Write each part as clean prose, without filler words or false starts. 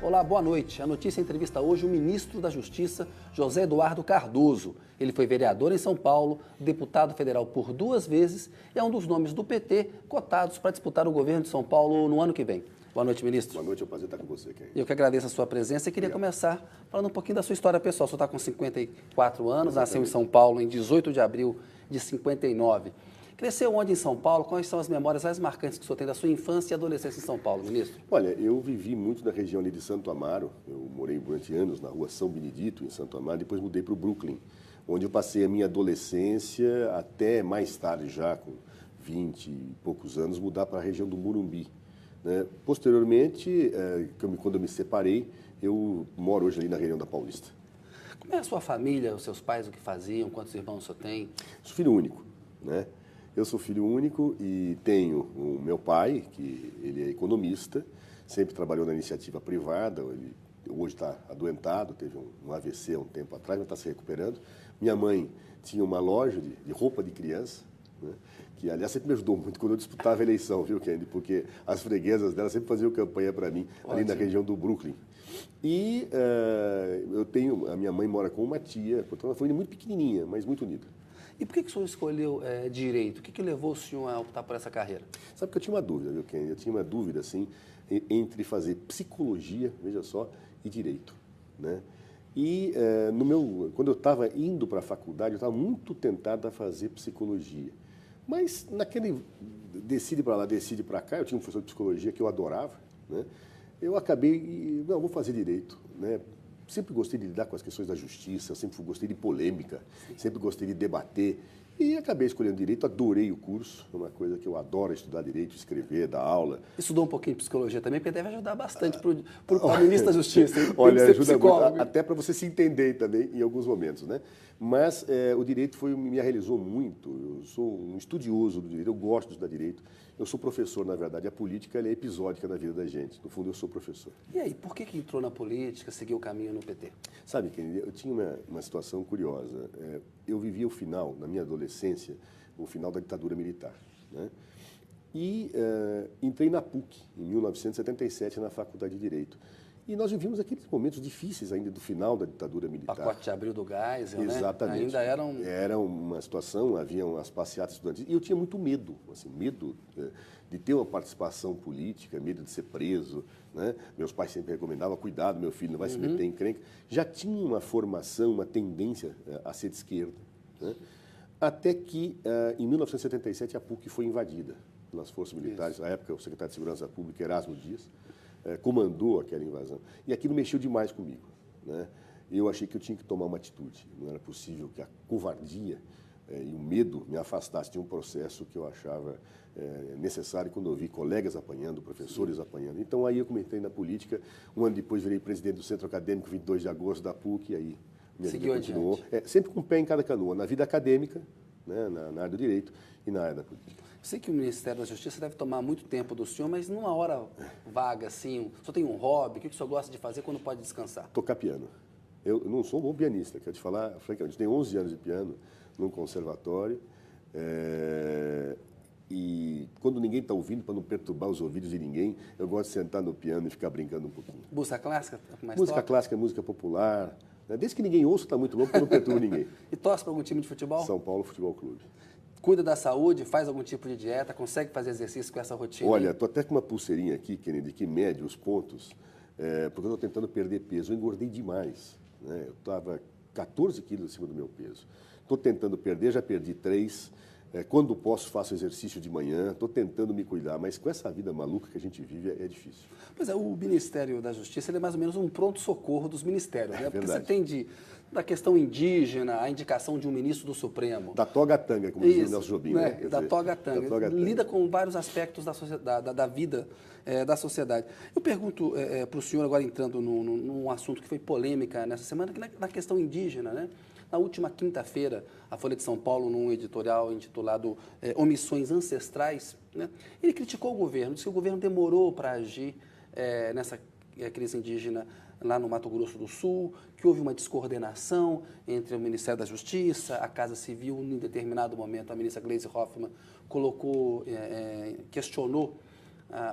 Olá, boa noite. A notícia entrevista hoje o ministro da Justiça, José Eduardo Cardoso. Ele foi vereador em São Paulo, deputado federal por 2 vezes e é um dos nomes do PT cotados para disputar o governo de São Paulo no ano que vem. Boa noite, ministro. Boa noite, é um prazer estar com você, Ken. Eu que agradeço a sua presença e queria começar falando um pouquinho da sua história pessoal. O senhor está com 54 anos, nasceu em São Paulo em 18 de abril de 59. Cresceu onde em São Paulo? Quais são as memórias mais marcantes que o senhor tem da sua infância e adolescência em São Paulo, ministro? Olha, eu vivi muito na região ali de Santo Amaro. Eu morei durante anos na rua São Benedito, em Santo Amaro, depois mudei para o Brooklyn, onde eu passei a minha adolescência até mais tarde, já com 20 e poucos anos, mudar para a região do Morumbi. Né? Posteriormente, quando eu me separei, eu moro hoje ali na região da Paulista. Como é a sua família, os seus pais, o que faziam, quantos irmãos o senhor tem? Sou filho único, né? Eu sou filho único e tenho o meu pai, que ele é economista, sempre trabalhou na iniciativa privada, ele hoje está adoentado, teve um AVC há um tempo atrás, mas está se recuperando. Minha mãe tinha uma loja de roupa de criança, né, que, aliás, sempre me ajudou muito quando eu disputava a eleição, viu, Kendi? Porque as freguesas dela sempre faziam campanha para mim, ali na região do Brooklyn. E a minha mãe mora com uma tia, portanto, uma família muito pequenininha, mas muito unida. E por que o senhor escolheu direito? O que levou o senhor a optar por essa carreira? Sabe que eu tinha uma dúvida, viu, Ken? Eu tinha uma dúvida, assim, entre fazer psicologia, veja só, e direito, né? E quando eu estava indo para a faculdade, eu estava muito tentado a fazer psicologia. Mas naquele decide para lá, decide para cá, eu tinha um professor de psicologia que eu adorava, né? Eu acabei, não, vou fazer direito, né? Sempre gostei de lidar com as questões da justiça, sempre gostei de polêmica, sempre gostei de debater e acabei escolhendo direito, adorei o curso, é uma coisa que eu adoro estudar direito, escrever, dar aula. Estudou um pouquinho de psicologia também, porque deve ajudar bastante para o ministro da Justiça. Olha, ajuda muito, até para você se entender também em alguns momentos, né? Mas o direito me realizou muito, eu sou um estudioso do direito, eu gosto de estudar direito. Eu sou professor, na verdade, a política ela é episódica na vida da gente. No fundo, eu sou professor. E aí, por que entrou na política, seguiu o caminho no PT? Sabe, eu tinha uma situação curiosa. Eu vivia o final, na minha adolescência, o final da ditadura militar, né? E entrei na PUC, em 1977, na Faculdade de Direito. E nós vivíamos aqueles momentos difíceis ainda do final da ditadura militar. Pacote de Abril do Geisel, né? Exatamente. Ainda eram... Era uma situação, haviam as passeatas estudantis. E eu tinha muito medo, assim, medo de ter uma participação política, medo de ser preso, né? Meus pais sempre recomendavam, cuidado, meu filho não vai se meter em encrenca. Já tinha uma formação, uma tendência a ser de esquerda, né? Até que, em 1977, a PUC foi invadida pelas forças militares. Na época, o secretário de Segurança Pública, Erasmo Dias, comandou aquela invasão. E aquilo mexeu demais comigo, né? Eu achei que eu tinha que tomar uma atitude. Não era possível que a covardia e o medo me afastassem de um processo que eu achava necessário quando eu vi colegas apanhando, professores apanhando. Então, aí eu comecei na política. Um ano depois, virei presidente do Centro Acadêmico, 22 de agosto, da PUC, e aí minha vida continuou. Sempre com o pé em cada canoa, na vida acadêmica, né, na área do direito e na área da política. Sei que o Ministério da Justiça deve tomar muito tempo do senhor, mas numa hora vaga, assim, o senhor tem um hobby? O que o senhor gosta de fazer quando pode descansar? Tocar piano. Eu não sou um bom pianista, quero te falar francamente. Tenho 11 anos de piano num conservatório. E quando ninguém está ouvindo, para não perturbar os ouvidos de ninguém, eu gosto de sentar no piano e ficar brincando um pouquinho. Música clássica? Música clássica, música popular. Desde que ninguém ouça, está muito bom, porque não perturba ninguém. E torce para algum time de futebol? São Paulo Futebol Clube. Cuida da saúde, faz algum tipo de dieta, consegue fazer exercício com essa rotina? Olha, estou até com uma pulseirinha aqui, Kennedy, que mede os pontos, porque eu estou tentando perder peso. Eu engordei demais, né? Eu estava 14 quilos acima do meu peso. Estou tentando perder, já perdi 3. Quando posso, faço exercício de manhã, estou tentando me cuidar, mas com essa vida maluca que a gente vive é difícil. Pois é, o Ministério da Justiça ele é mais ou menos um pronto-socorro dos ministérios, né? Porque você tem da questão indígena, a indicação de um ministro do Supremo. Da toga-tanga, como dizia o Nelson Jobim, né? Da toga-tanga. Lida com vários aspectos da vida da sociedade. Eu pergunto para o senhor, agora entrando num assunto que foi polêmica nessa semana, que na questão indígena, né? Na última quinta-feira, a Folha de São Paulo, num editorial intitulado Omissões Ancestrais, né, ele criticou o governo, disse que o governo demorou para agir nessa crise indígena lá no Mato Grosso do Sul, que houve uma descoordenação entre o Ministério da Justiça, a Casa Civil, em determinado momento, a ministra Gleisi Hoffmann questionou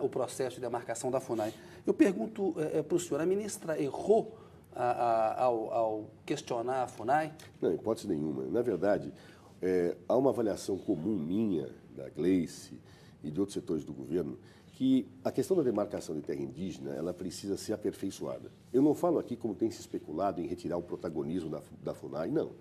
o processo de demarcação da FUNAI. Eu pergunto para o senhor, a ministra errou ao questionar a FUNAI? Não, em hipótese nenhuma. Na verdade, há uma avaliação comum minha, da Gleice e de outros setores do governo, que a questão da demarcação de terra indígena ela precisa ser aperfeiçoada. Eu não falo aqui como tem se especulado em retirar o protagonismo da FUNAI, não.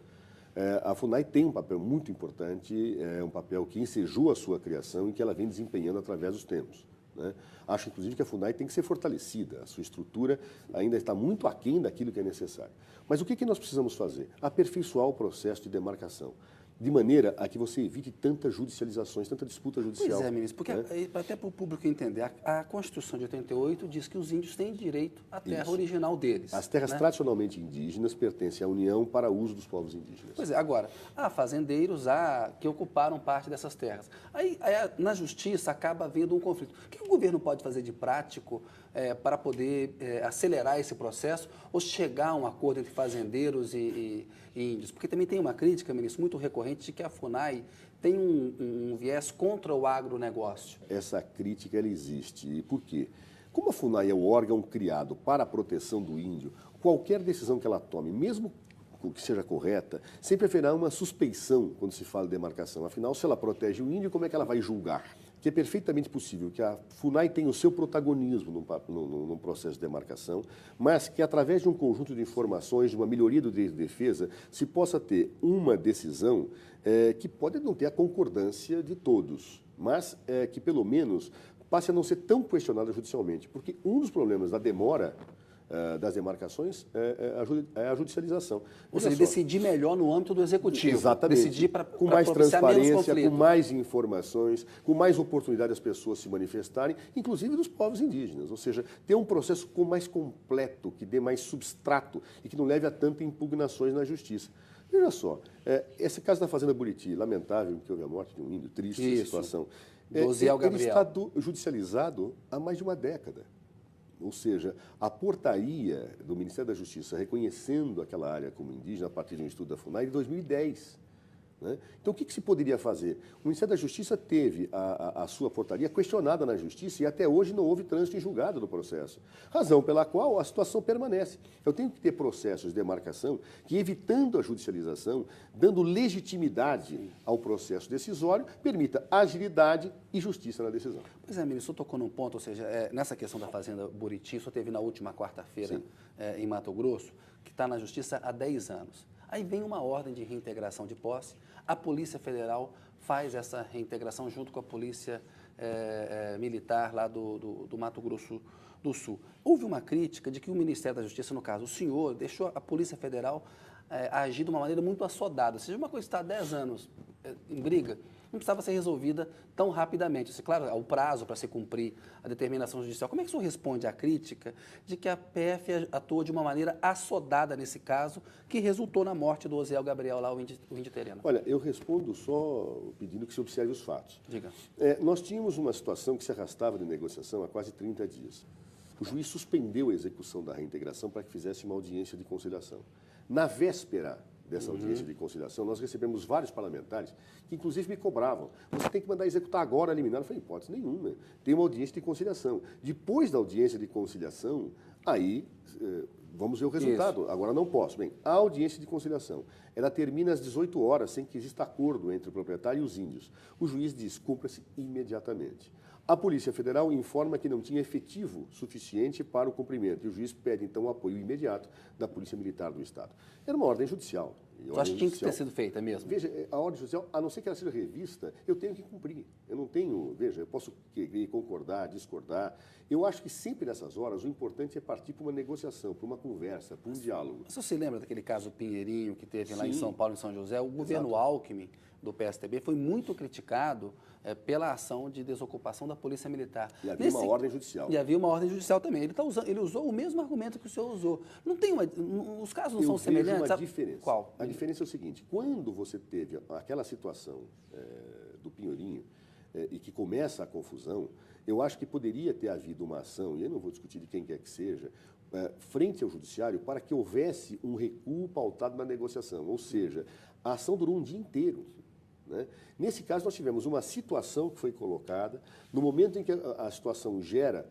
A FUNAI tem um papel muito importante, um papel que ensejou a sua criação e que ela vem desempenhando através dos tempos. Né? Acho, inclusive, que a FUNAI tem que ser fortalecida. A sua estrutura ainda está muito aquém daquilo que é necessário. Mas o que nós precisamos fazer? Aperfeiçoar o processo de demarcação, de maneira a que você evite tantas judicializações, tanta disputa judicial. Pois é, ministro, porque até para o público entender, a Constituição de 88 diz que os índios têm direito à terra original deles. As terras tradicionalmente indígenas pertencem à União para uso dos povos indígenas. Pois é, agora, há fazendeiros que ocuparam parte dessas terras. Aí, na justiça, acaba havendo um conflito. O que o governo pode fazer de prático para poder acelerar esse processo ou chegar a um acordo entre fazendeiros e índios? Porque também tem uma crítica, ministro, muito recorrente de que a FUNAI tem um viés contra o agronegócio. Essa crítica ela existe. E por quê? Como a FUNAI é o órgão criado para a proteção do índio, qualquer decisão que ela tome, mesmo que seja correta, sempre haverá uma suspeição quando se fala de demarcação. Afinal, se ela protege o índio, como é que ela vai julgar? Que é perfeitamente possível que a FUNAI tenha o seu protagonismo no processo de demarcação, mas que através de um conjunto de informações, de uma melhoria do direito de defesa, se possa ter uma decisão que pode não ter a concordância de todos, mas que pelo menos passe a não ser tão questionada judicialmente, porque um dos problemas da demora das demarcações é a judicialização. Ou seja, decidir melhor no âmbito do executivo. Exatamente. Decidir com mais transparência, com mais informações, com mais oportunidade das pessoas se manifestarem, inclusive dos povos indígenas. Ou seja, ter um processo mais completo, que dê mais substrato e que não leve a tantas impugnações na justiça. Veja só, esse caso da Fazenda Buriti, lamentável, que houve a morte de um índio, triste a situação. Osiel Gabriel. Ele está judicializado há mais de uma década. Ou seja, a portaria do Ministério da Justiça reconhecendo aquela área como indígena a partir de um estudo da FUNAI de 2010. Né? Então, o que se poderia fazer? O Ministério da Justiça teve a sua portaria questionada na Justiça e até hoje não houve trânsito em julgado do processo. Razão pela qual a situação permanece. Eu tenho que ter processos de demarcação que, evitando a judicialização, dando legitimidade ao processo decisório, permita agilidade e justiça na decisão. Pois é, ministro, o senhor tocou num ponto, ou seja, nessa questão da Fazenda Buriti, o senhor teve na última quarta-feira em Mato Grosso, que está na Justiça há 10 anos. Aí vem uma ordem de reintegração de posse, a Polícia Federal faz essa reintegração junto com a Polícia Militar lá do Mato Grosso do Sul. Houve uma crítica de que o Ministério da Justiça, no caso o senhor, deixou a Polícia Federal agir de uma maneira muito assodada. Ou seja, uma coisa que está há 10 anos em briga, não precisava ser resolvida tão rapidamente. Claro, o prazo para se cumprir a determinação judicial. Como é que o senhor responde à crítica de que a PF atuou de uma maneira assodada nesse caso, que resultou na morte do Osiel Gabriel, lá, o índio tereno? Olha, eu respondo só pedindo que se observe os fatos. Diga. Nós tínhamos uma situação que se arrastava de negociação há quase 30 dias. O juiz suspendeu a execução da reintegração para que fizesse uma audiência de conciliação. Na véspera dessa audiência de conciliação, nós recebemos vários parlamentares que, inclusive, me cobravam. Você tem que mandar executar agora a liminar. Eu falei, hipótese nenhuma. Tem uma audiência de conciliação. Depois da audiência de conciliação, aí vamos ver o resultado. Isso. Agora não posso. Bem, a audiência de conciliação, ela termina às 18 horas, sem que exista acordo entre o proprietário e os índios. O juiz diz, cumpra-se imediatamente. A Polícia Federal informa que não tinha efetivo suficiente para o cumprimento e o juiz pede, então, o apoio imediato da Polícia Militar do Estado. Era uma ordem judicial. Você acha que tinha que ter sido feita mesmo? Veja, a ordem judicial, a não ser que ela seja revista, eu tenho que cumprir. Eu não tenho, veja, eu posso querer concordar, discordar. Eu acho que sempre nessas horas o importante é partir para uma negociação, para uma conversa, para um diálogo. Você se lembra daquele caso Pinheirinho que teve lá em São Paulo, em São José? O governo Alckmin, do PSDB, foi muito criticado pela ação de desocupação da Polícia Militar. E havia uma ordem judicial. E havia uma ordem judicial também. Ele usou o mesmo argumento que o senhor usou. Não tem os casos não são semelhantes? Uma diferença. Qual? A diferença é o seguinte, quando você teve aquela situação do Pinheirinho e que começa a confusão, eu acho que poderia ter havido uma ação, e eu não vou discutir de quem quer que seja, frente ao judiciário para que houvesse um recuo pautado na negociação. Ou seja, a ação durou um dia inteiro. né? Nesse caso, nós tivemos uma situação que foi colocada, no momento em que a situação gera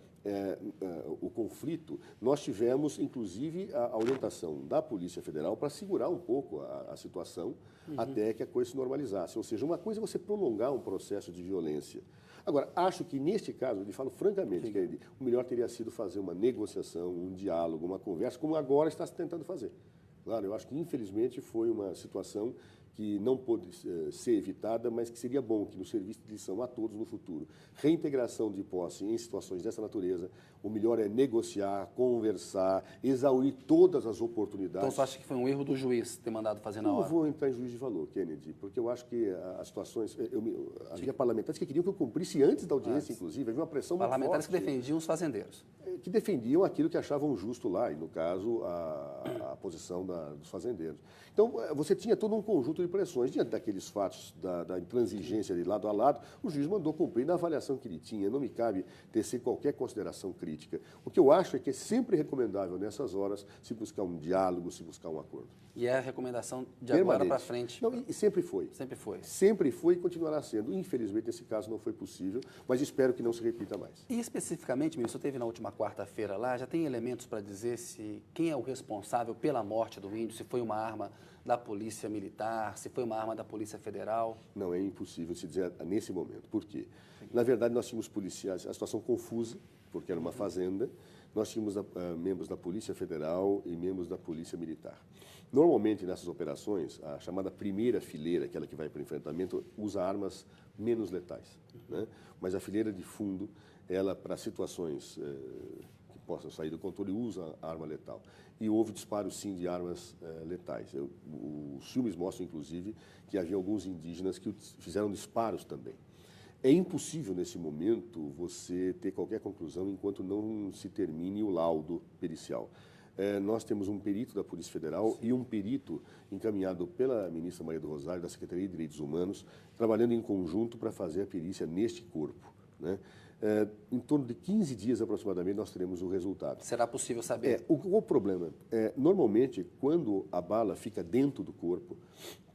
o conflito, nós tivemos, inclusive, a orientação da Polícia Federal para segurar um pouco a situação até que a coisa se normalizasse. Ou seja, uma coisa é você prolongar um processo de violência. Agora, acho que neste caso, eu falo francamente, que o melhor teria sido fazer uma negociação, um diálogo, uma conversa, como agora está se tentando fazer. Claro, eu acho que, infelizmente, foi uma situação que não pôde ser evitada, mas que seria bom que nos servisse de lição a todos no futuro. Reintegração de posse em situações dessa natureza, o melhor é negociar, conversar, exaurir todas as oportunidades. Então, você acha que foi um erro do juiz ter mandado fazer na hora? Eu não vou entrar em juízo de valor, Kennedy, porque eu acho que as situações... Havia parlamentares que queriam que eu cumprisse antes da audiência, inclusive, havia uma pressão muito forte. Parlamentares que defendiam os fazendeiros. Que defendiam aquilo que achavam justo lá, e no caso, a posição dos fazendeiros. Então, você tinha todo um conjunto de pressões. Diante daqueles fatos da intransigência de lado a lado, o juiz mandou cumprir na avaliação que ele tinha. Não me cabe tecer qualquer consideração crítica. O que eu acho é que é sempre recomendável, nessas horas, se buscar um diálogo, se buscar um acordo. E é a recomendação de agora para frente? Não, e sempre foi. Sempre foi. Sempre foi e continuará sendo. Infelizmente, esse caso não foi possível, mas espero que não se repita mais. E especificamente, ministro, você teve na última quarta-feira lá, já tem elementos para dizer quem é o responsável pela morte do índio, se foi uma arma da Polícia Militar, se foi uma arma da Polícia Federal? Não, é impossível se dizer nesse momento. Por quê? Na verdade, nós tínhamos policiais, a situação confusa, porque era uma fazenda, nós tínhamos membros da Polícia Federal e membros da Polícia Militar. Normalmente, nessas operações, a chamada primeira fileira, aquela que vai para o enfrentamento, usa armas menos letais, né? Mas a fileira de fundo, ela, para situações que possam sair do controle, usa a arma letal. E houve disparos, sim, de armas letais. Os filmes mostram, inclusive, que havia alguns indígenas que fizeram disparos também. É impossível, nesse momento, você ter qualquer conclusão enquanto não se termine o laudo pericial. Nós temos um perito da Polícia Federal e um perito encaminhado pela ministra Maria do Rosário, da Secretaria de Direitos Humanos, trabalhando em conjunto para fazer a perícia neste corpo, né? Em torno de 15 dias, aproximadamente, nós teremos o resultado. Será possível saber? O problema normalmente, quando a bala fica dentro do corpo,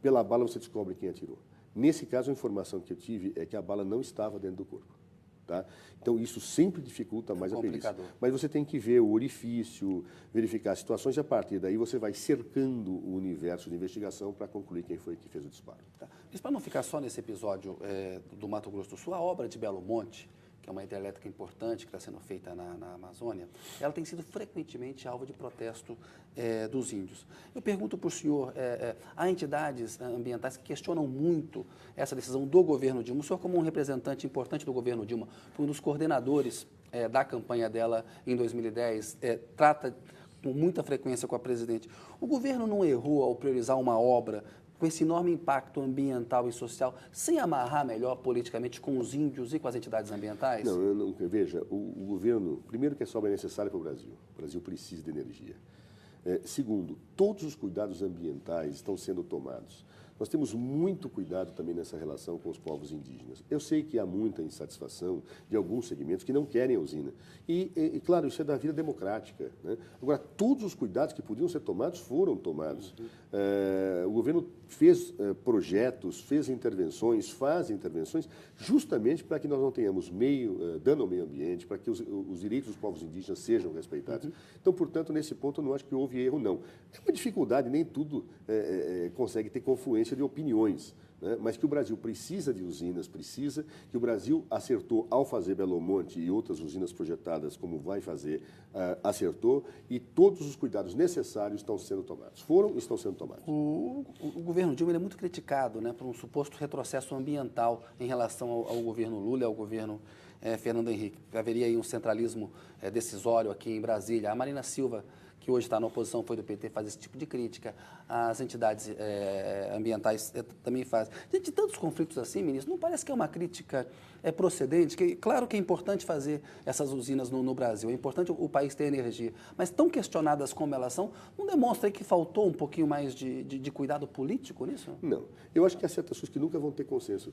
pela bala você descobre quem atirou. Nesse caso, a informação que eu tive é que a bala não estava dentro do corpo. Tá? Então, isso sempre dificulta mais a perícia. Mas você tem que ver o orifício, verificar as situações, e a partir daí você vai cercando o universo de investigação para concluir quem foi que fez o disparo. Tá. Mas para não ficar só nesse episódio do Mato Grosso do Sul, a obra de Belo Monte, que é uma hidrelétrica importante que está sendo feita na Amazônia, ela tem sido frequentemente alvo de protesto dos índios. Eu pergunto para o senhor, há entidades ambientais que questionam muito essa decisão do governo Dilma. O senhor, como um representante importante do governo Dilma, foi um dos coordenadores da campanha dela em 2010, trata com muita frequência com a presidente. O governo não errou ao priorizar uma obra com esse enorme impacto ambiental e social, sem amarrar melhor politicamente com os índios e com as entidades ambientais? Não, eu não veja, o governo, primeiro que essa obra é necessária para o Brasil. O Brasil precisa de energia. Segundo, todos os cuidados ambientais estão sendo tomados. Nós temos muito cuidado também nessa relação com os povos indígenas. Eu sei que há muita insatisfação de alguns segmentos que não querem a usina. E claro, isso é da vida democrática, né? Agora, todos os cuidados que podiam ser tomados foram tomados. O governo fez projetos, fez intervenções, faz intervenções, justamente para que nós não tenhamos dano ao meio ambiente, para que os direitos dos povos indígenas sejam respeitados. Então, portanto, nesse ponto, eu não acho que houve erro, não. É uma dificuldade, nem tudo consegue ter confluência de opiniões, né? Mas que o Brasil precisa de usinas, que o Brasil acertou ao fazer Belo Monte e outras usinas projetadas, como vai fazer, acertou, e todos os cuidados necessários estão sendo tomados. Foram e estão sendo tomados. O governo Dilma é muito criticado, né, por um suposto retrocesso ambiental em relação ao governo Lula e ao governo Fernando Henrique. Haveria aí um centralismo decisório aqui em Brasília. A Marina Silva, que hoje está na oposição, foi do PT, faz esse tipo de crítica. As entidades ambientais também fazem. Diante de tantos conflitos assim, ministro, não parece que é uma crítica procedente? Claro que é importante fazer essas usinas no Brasil, é importante o país ter energia, mas tão questionadas como elas são, não demonstra aí que faltou um pouquinho mais de cuidado político nisso? Não. Eu acho que há certas pessoas que nunca vão ter consenso.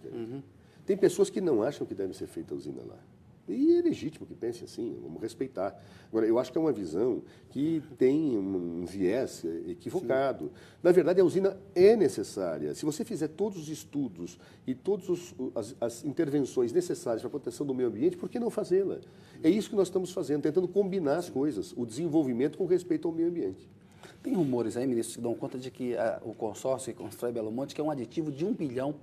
Tem pessoas que não acham que deve ser feita a usina lá. E é legítimo que pense assim, vamos respeitar. Agora, eu acho que é uma visão que tem um viés equivocado. Sim. Na verdade, a usina é necessária. Se você fizer todos os estudos e todas as intervenções necessárias para a proteção do meio ambiente, por que não fazê-la? É isso que nós estamos fazendo, tentando combinar as coisas, o desenvolvimento com respeito ao meio ambiente. Tem rumores aí, ministro, que dão conta de que o consórcio que constrói Belo Monte, que é um aditivo de 1 bilhão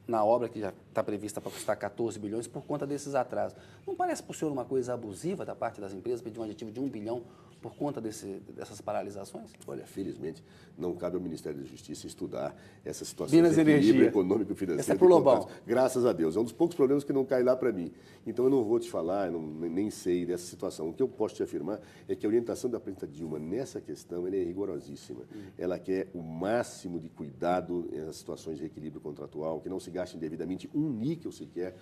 na obra que já está prevista para custar 14 bilhões por conta desses atrasos. Não parece para o senhor uma coisa abusiva da parte das empresas pedir um aditivo de 1 bilhão por conta dessas paralisações? Olha, felizmente, não cabe ao Ministério da Justiça estudar essa situação de equilíbrio econômico e financeiro. Essa é para o Lobão. Graças a Deus. É um dos poucos problemas que não cai lá para mim. Então, eu não vou te falar, nem sei dessa situação. O que eu posso te afirmar é que a orientação da presidenta Dilma nessa questão ela é rigorosíssima. Ela quer o máximo de cuidado nas situações de reequilíbrio contratual, que não se gaste indevidamente um níquel sequer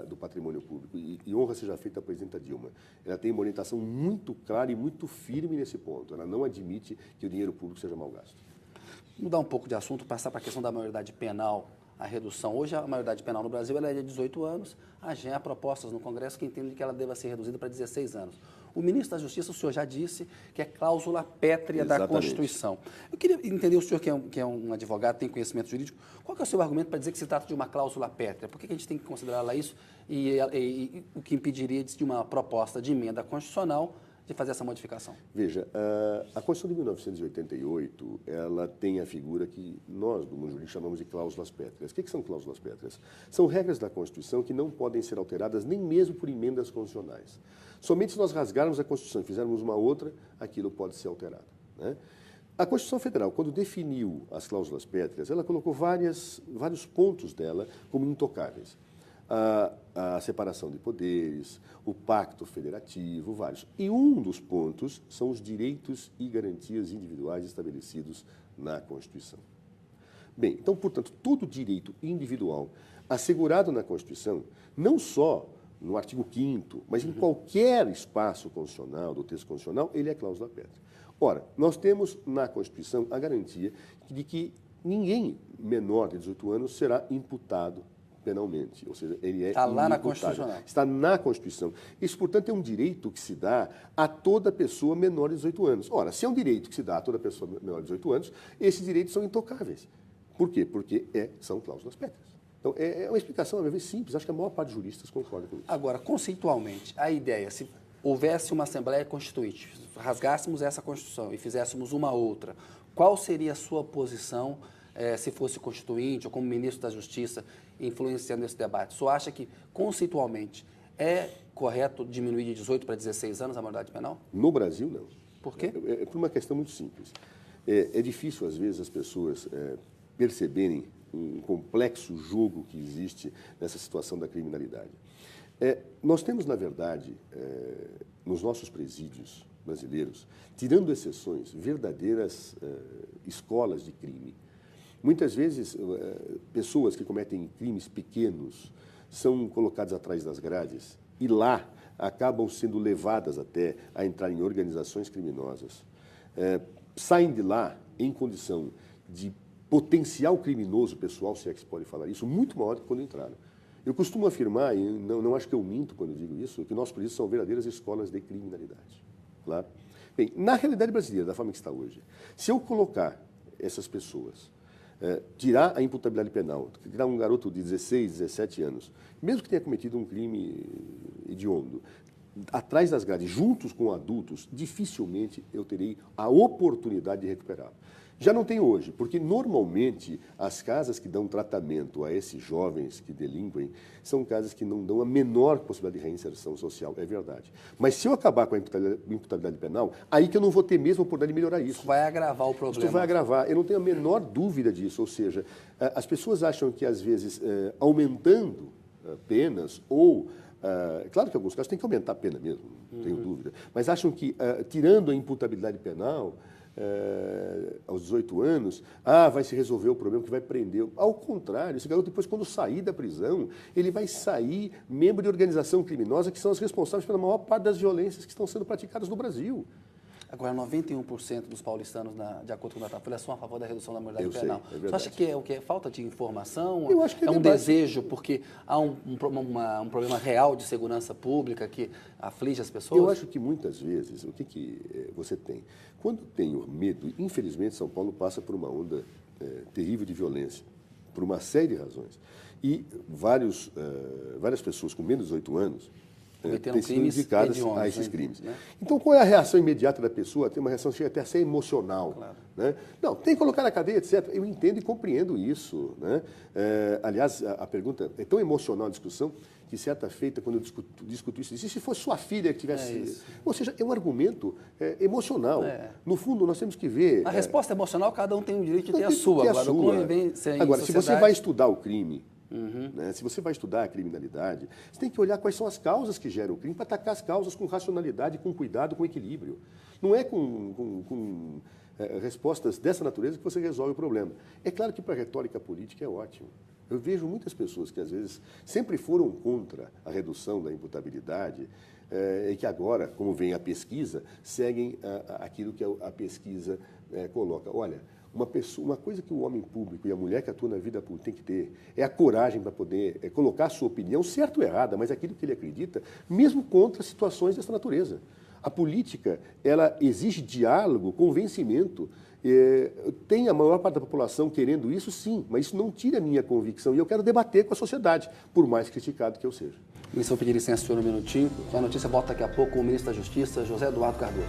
do patrimônio público. E honra seja feita à presidenta Dilma. Ela tem uma orientação muito clara e muito firme nesse ponto. Ela não admite que o dinheiro público seja mal gasto. Mudar um pouco de assunto, passar para a questão da maioridade penal, a redução. Hoje a maioridade penal no Brasil ela é de 18 anos, há propostas no Congresso que entendem que ela deva ser reduzida para 16 anos. O ministro da Justiça, o senhor já disse que é cláusula pétrea da Constituição. Eu queria entender, o senhor que é um advogado, tem conhecimento jurídico, qual que é o seu argumento para dizer que se trata de uma cláusula pétrea? Por que a gente tem que considerá-la isso e o que impediria de uma proposta de emenda constitucional de fazer essa modificação? Veja, a Constituição de 1988, ela tem a figura que nós, do mundo jurídico, chamamos de cláusulas pétreas. O que são cláusulas pétreas? São regras da Constituição que não podem ser alteradas nem mesmo por emendas constitucionais. Somente se nós rasgarmos a Constituição e fizermos uma outra, aquilo pode ser alterado, né? A Constituição Federal, quando definiu as cláusulas pétreas, ela colocou vários pontos dela como intocáveis. A separação de poderes, o pacto federativo, vários. E um dos pontos são os direitos e garantias individuais estabelecidos na Constituição. Bem, então, portanto, todo direito individual assegurado na Constituição, não só no artigo 5º, mas em qualquer espaço constitucional, do texto constitucional, ele é cláusula pétrea. Ora, nós temos na Constituição a garantia de que ninguém menor de 18 anos será imputado penalmente, ou seja, ele é está lá na Constituição. Está na Constituição. Isso, portanto, é um direito que se dá a toda pessoa menor de 18 anos. Ora, se é um direito que se dá a toda pessoa menor de 18 anos, esses direitos são intocáveis. Por quê? Porque são cláusulas pétreas. Então, é uma explicação, a meu ver, simples. Acho que a maior parte dos juristas concorda com isso. Agora, conceitualmente, a ideia, se houvesse uma Assembleia Constituinte, rasgássemos essa Constituição e fizéssemos uma outra, qual seria a sua posição se fosse constituinte ou como ministro da Justiça influenciando esse debate? O senhor acha que, conceitualmente, é correto diminuir de 18 para 16 anos a maioridade penal? No Brasil, não. Por quê? É por uma questão muito simples. É difícil, às vezes, as pessoas perceberem um complexo jogo que existe nessa situação da criminalidade. Nós temos, na verdade, nos nossos presídios brasileiros, tirando exceções, verdadeiras escolas de crime. Muitas vezes, pessoas que cometem crimes pequenos são colocadas atrás das grades e lá acabam sendo levadas até a entrar em organizações criminosas. Saem de lá em condição de potencial criminoso pessoal, se é que se pode falar isso, muito maior do que quando entraram. Eu costumo afirmar, e não acho que eu minto quando eu digo isso, que nossos presídios são verdadeiras escolas de criminalidade. Claro? Bem, na realidade brasileira, da forma que está hoje, se eu colocar essas pessoas, tirar a imputabilidade penal, tirar um garoto de 16, 17 anos, mesmo que tenha cometido um crime hediondo, atrás das grades, juntos com adultos, dificilmente eu terei a oportunidade de recuperá-lo. Já não tem hoje, porque normalmente as casas que dão tratamento a esses jovens que delinquem são casas que não dão a menor possibilidade de reinserção social, é verdade. Mas se eu acabar com a imputabilidade penal, aí que eu não vou ter mesmo a oportunidade de melhorar isso. Isso vai agravar o problema. Isso vai agravar, eu não tenho a menor dúvida disso, ou seja, as pessoas acham que às vezes aumentando penas ou... claro que em alguns casos tem que aumentar a pena mesmo, não tenho dúvida, mas acham que tirando a imputabilidade penal... aos 18 anos, vai se resolver o problema que vai prender. Ao contrário, esse garoto depois, quando sair da prisão, ele vai sair membro de organização criminosa que são as responsáveis pela maior parte das violências que estão sendo praticadas no Brasil. Agora, 91% dos paulistanos, de acordo com o Datafolha, são a favor da redução da maioridade Eu penal. sei, é verdade. Você acha que é o que? É falta de informação? Eu acho que é um debate. desejo porque há um problema real de segurança pública que aflige as pessoas? Eu acho que muitas vezes, o que você tem? Quando tem o medo, infelizmente São Paulo passa por uma onda terrível de violência, por uma série de razões. E várias pessoas com menos de 18 anos têm sido indicadas a esses crimes. Né? Então, qual é a reação imediata da pessoa? Tem uma reação que chega até a ser emocional. Claro. Né? Não, tem que colocar na cadeia, etc. Eu entendo e compreendo isso. Né? Aliás, a pergunta é tão emocional a discussão que certa feita, quando eu discuto isso, e se fosse sua filha que tivesse... Ou seja, é um argumento emocional. No fundo, nós temos que ver... A resposta emocional, cada um tem o direito de ter a sua. Agora, se você vai estudar o crime, né, se você vai estudar a criminalidade, você tem que olhar quais são as causas que geram o crime para atacar as causas com racionalidade, com cuidado, com equilíbrio. Não é com respostas dessa natureza que você resolve o problema. É claro que para a retórica política é ótimo. Eu vejo muitas pessoas que, às vezes, sempre foram contra a redução da imputabilidade e que agora, como vem a pesquisa, seguem aquilo que a pesquisa coloca. Olha, uma coisa que o homem público e a mulher que atua na vida pública tem que ter é a coragem para poder colocar a sua opinião, certa ou errada, mas aquilo que ele acredita, mesmo contra situações dessa natureza. A política, ela exige diálogo, convencimento. Tem a maior parte da população querendo isso, sim, mas isso não tira a minha convicção e eu quero debater com a sociedade, por mais criticado que eu seja. Ministro, eu vou pedir licença, senhor, um minutinho. A notícia volta daqui a pouco com o ministro da Justiça, José Eduardo Cardoso.